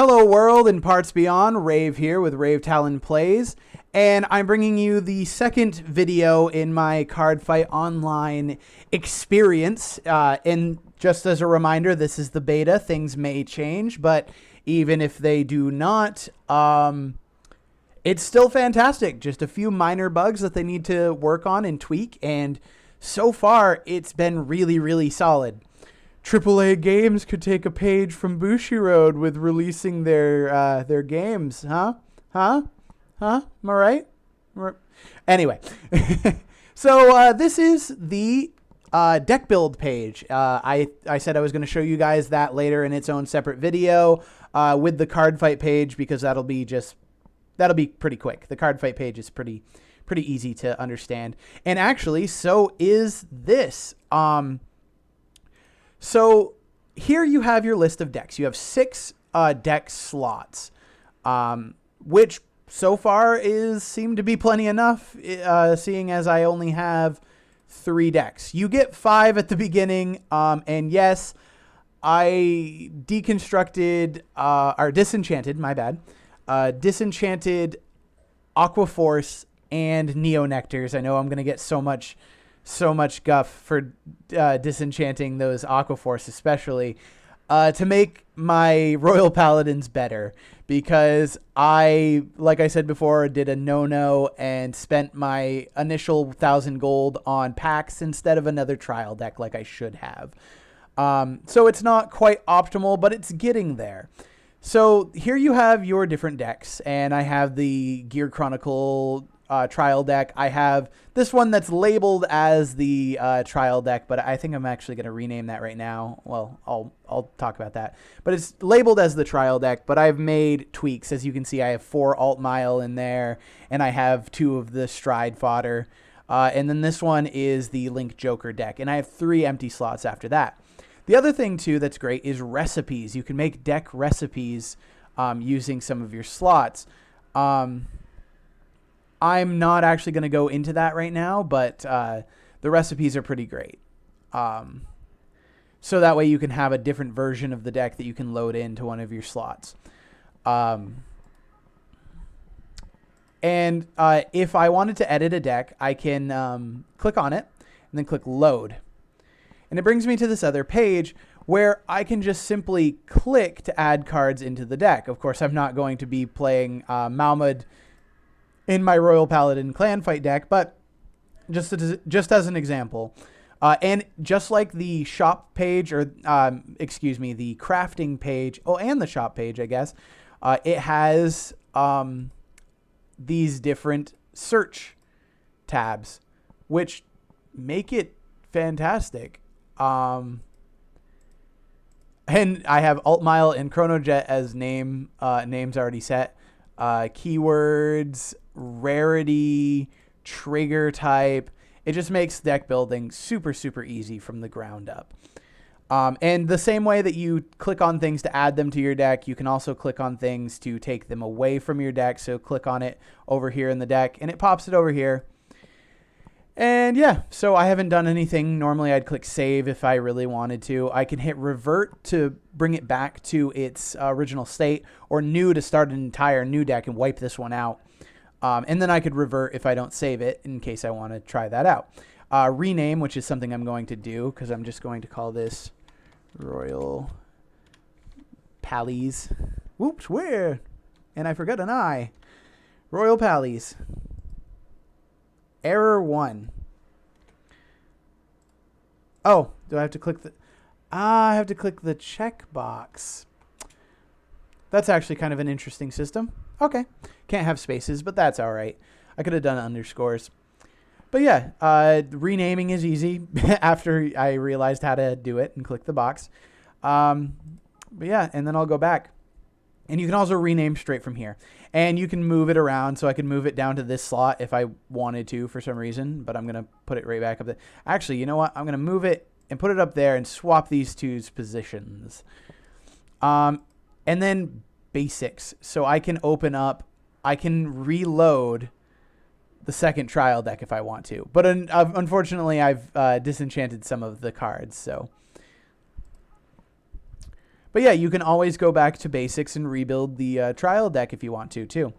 Hello world and parts beyond, Rave here with Rave Talon Plays, and I'm bringing you the second video in my Cardfight Online experience, and just as a reminder, this is the beta. Things may change, but even if they do not, it's still fantastic. Just a few minor bugs that they need to work on and tweak, and so far it's been really solid. AAA games could take a page from Bushiroad with releasing their games, huh? Am I right? Anyway, so this is the deck build page. I said I was going to show you guys that later in its own separate video with the Cardfight page, because that'll be pretty quick. The Cardfight page is pretty easy to understand, and actually, so is this. So here you have your list of decks. You have 6 deck slots, which so far seem to be plenty enough, seeing as I only have 3 decks. You get 5 at the beginning, and yes, I disenchanted, Disenchanted Aquaforce and Neo Nectars. I know I'm going to get so much guff for disenchanting those Aquaforce, especially to make my Royal Paladins better, because like I said before, did a no-no and spent my initial 1,000 gold on packs instead of another trial deck like I should have. So it's not quite optimal, but it's getting there. So here you have your different decks, and I have the Gear Chronicle trial deck. I have this one that's labeled as the trial deck, but I think I'm actually going to rename that right now. Well, I'll talk about that. But it's labeled as the trial deck, but I've made tweaks. As you can see, I have 4 Alt Mile in there, and I have 2 of the Stride Fodder. And then this one is the Link Joker deck, and I have 3 empty slots after that. The other thing, too, that's great is recipes. You can make deck recipes using some of your slots. I'm not actually going to go into that right now, but the recipes are pretty great. So that way you can have a different version of the deck that you can load into one of your slots. And if I wanted to edit a deck, I can click on it and then click load. And it brings me to this other page where I can just simply click to add cards into the deck. Of course, I'm not going to be playing Malmud in my Royal Paladin clan fight deck, but just as an example, and just like the shop page, or the crafting page, and the shop page, I guess, it has these different search tabs, which make it fantastic. And I have Alt Mile and Chronojet as names already set. Keywords, rarity, trigger type. It just makes deck building super easy from the ground up. And the same way that you click on things to add them to your deck, you can also click on things to take them away from your deck. So click on it over here in the deck, and it pops it over here. And yeah, so I haven't done anything. Normally I'd click save if I really wanted to. I can hit revert to bring it back to its original state, or new to start an entire new deck and wipe this one out. And then I could revert if I don't save it in case I want to try that out. Rename, which is something I'm going to do, because I'm just going to call this Royal Pallies. Whoops, where? And I forgot an I. Royal Pallies. Error 1. Oh, do I have to click the... I have to click the checkbox. That's actually kind of an interesting system. Okay. Can't have spaces, but that's all right. I could have done underscores. But yeah, renaming is easy after I realized how to do it and click the box. But yeah, and then I'll go back. And you can also rename straight from here. And you can move it around, so I can move it down to this slot if I wanted to for some reason. But I'm going to put it right back up there. Actually, you know what? I'm going to move it and put it up there and swap these two's positions. And then basics. So I can open up, I can reload the second trial deck if I want to. But unfortunately, I've disenchanted some of the cards. So But yeah, you can always go back to basics and rebuild the trial deck if you want to, too.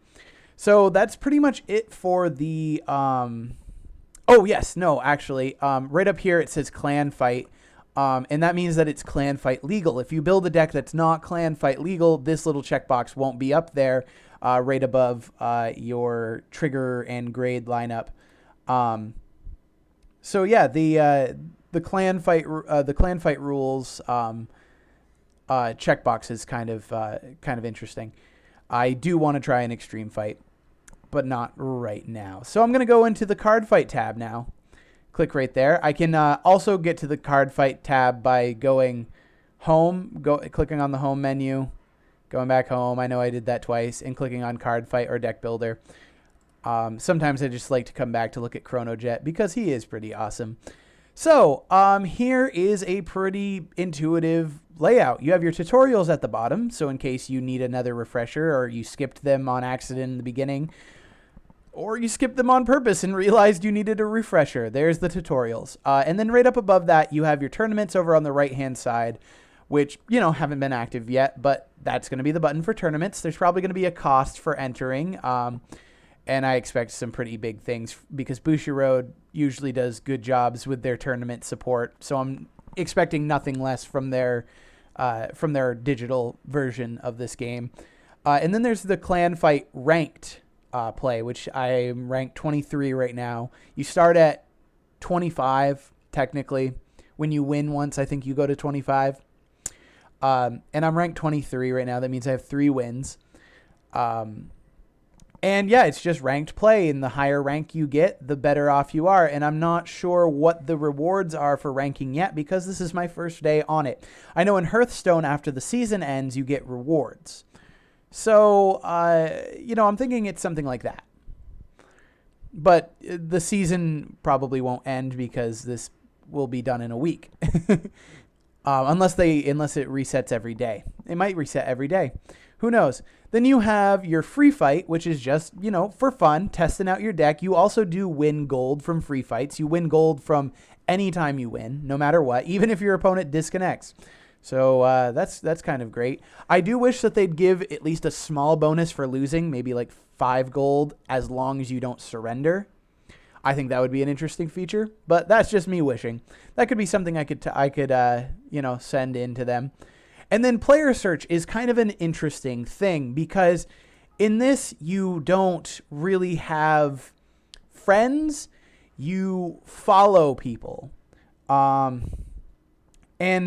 So that's pretty much it for the... Oh, yes. No, actually. Right up here, it says Clan Fight. And that means that it's Clan Fight legal. If you build a deck that's not Clan Fight legal, this little checkbox won't be up there right above your trigger and grade lineup. So yeah, the Clan Fight rules checkbox is kind of interesting. I do want to try an Extreme Fight, but not right now. So I'm going to go into the Cardfight tab now. Click right there. I can also get to the Cardfight tab by going home, clicking on the home menu, going back home. I know I did that twice, and clicking on Cardfight or Deck Builder. Sometimes I just like to come back to look at Chronojet because he is pretty awesome. So here is a pretty intuitive layout. You have your tutorials at the bottom, so in case you need another refresher or you skipped them on accident in the beginning, or you skipped them on purpose and realized you needed a refresher, there's the tutorials. And then right up above that, you have your tournaments over on the right-hand side, which, haven't been active yet, but that's going to be the button for tournaments. There's probably going to be a cost for entering, and I expect some pretty big things because Bushiroad usually does good jobs with their tournament support. So I'm expecting nothing less from their digital version of this game. And then there's the Clan Fight ranked play, which I'm ranked 23 right now. You start at 25 technically. When you win once, I think you go to 25. And I'm ranked 23 right now. That means I have 3 wins. And yeah, it's just ranked play, and the higher rank you get, the better off you are. And I'm not sure what the rewards are for ranking yet because this is my first day on it. I know in Hearthstone, after the season ends, you get rewards. So, I'm thinking it's something like that. But the season probably won't end because this will be done in a week. Unless it resets every day. It might reset every day. Who knows? Then you have your free fight, which is just, for fun, testing out your deck. You also do win gold from free fights. You win gold from any time you win, no matter what, even if your opponent disconnects. So that's kind of great. I do wish that they'd give at least a small bonus for losing, maybe like 5 gold, as long as you don't surrender. I think that would be an interesting feature, but that's just me wishing. That could be something I could send in to them. And then player search is kind of an interesting thing because in this, you don't really have friends. You follow people. And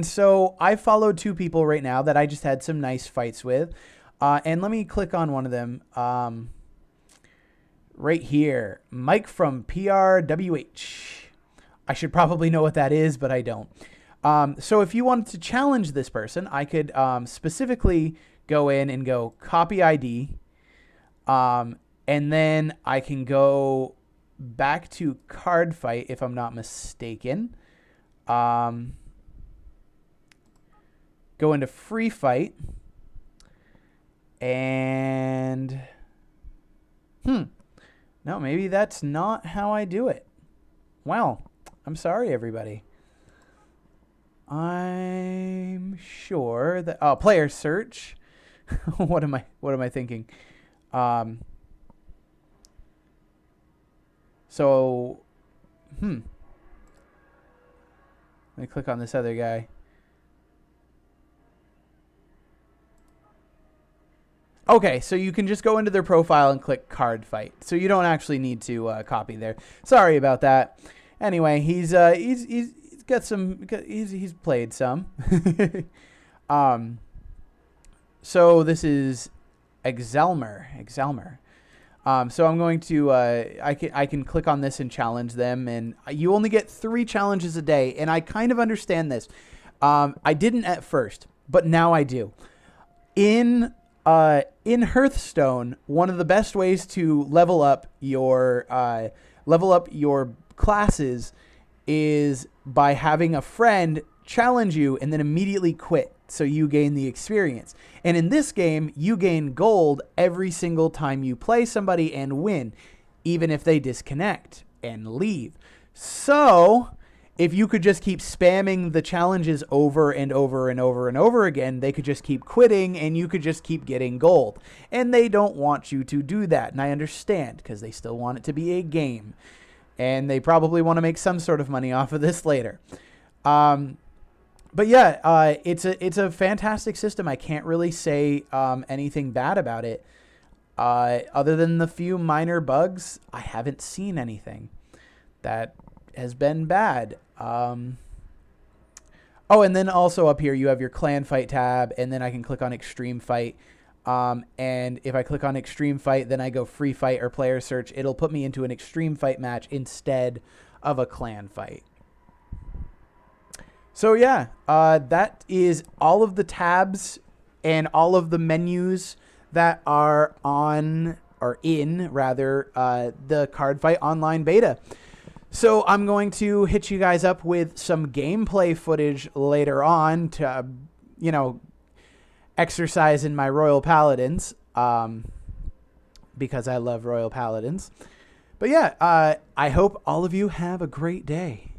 so I followed 2 people right now that I just had some nice fights with. And let me click on one of them. Right here, Mike from PRWH. I should probably know what that is, but I don't. So if you wanted to challenge this person, I could specifically go in and go copy ID. And then I can go back to Cardfight if I'm not mistaken. Go into free fight. And no, maybe that's not how I do it. Well, I'm sorry, everybody. I'm sure that player search. What am I thinking? So let me click on this other guy. Okay, so you can just go into their profile and click card fight. So you don't actually need to copy there. Sorry about that. Anyway, he's got some. He's played some. So this is Exelmer. So I'm going to. I can click on this and challenge them, and you only get 3 challenges a day. And I kind of understand this. I didn't at first, but now I do. In Hearthstone, one of the best ways to level up your classes is by having a friend challenge you and then immediately quit, so you gain the experience. And in this game, you gain gold every single time you play somebody and win, even if they disconnect and leave. So if you could just keep spamming the challenges over and over and over and over again, they could just keep quitting and you could just keep getting gold. And they don't want you to do that. And I understand, because they still want it to be a game. And they probably want to make some sort of money off of this later. But yeah, it's a fantastic system. I can't really say anything bad about it. Other than the few minor bugs, I haven't seen anything that has been bad. Oh, and then also up here you have your clan fight tab, and then I can click on extreme fight. And if I click on extreme fight, then I go free fight or player search. It'll put me into an extreme fight match instead of a clan fight. So yeah, that is all of the tabs and all of the menus that are on, or in rather, the Cardfight online beta. So I'm going to hit you guys up with some gameplay footage later on to, you know, exercise in my Royal Paladins, because I love Royal Paladins. But yeah, I hope all of you have a great day.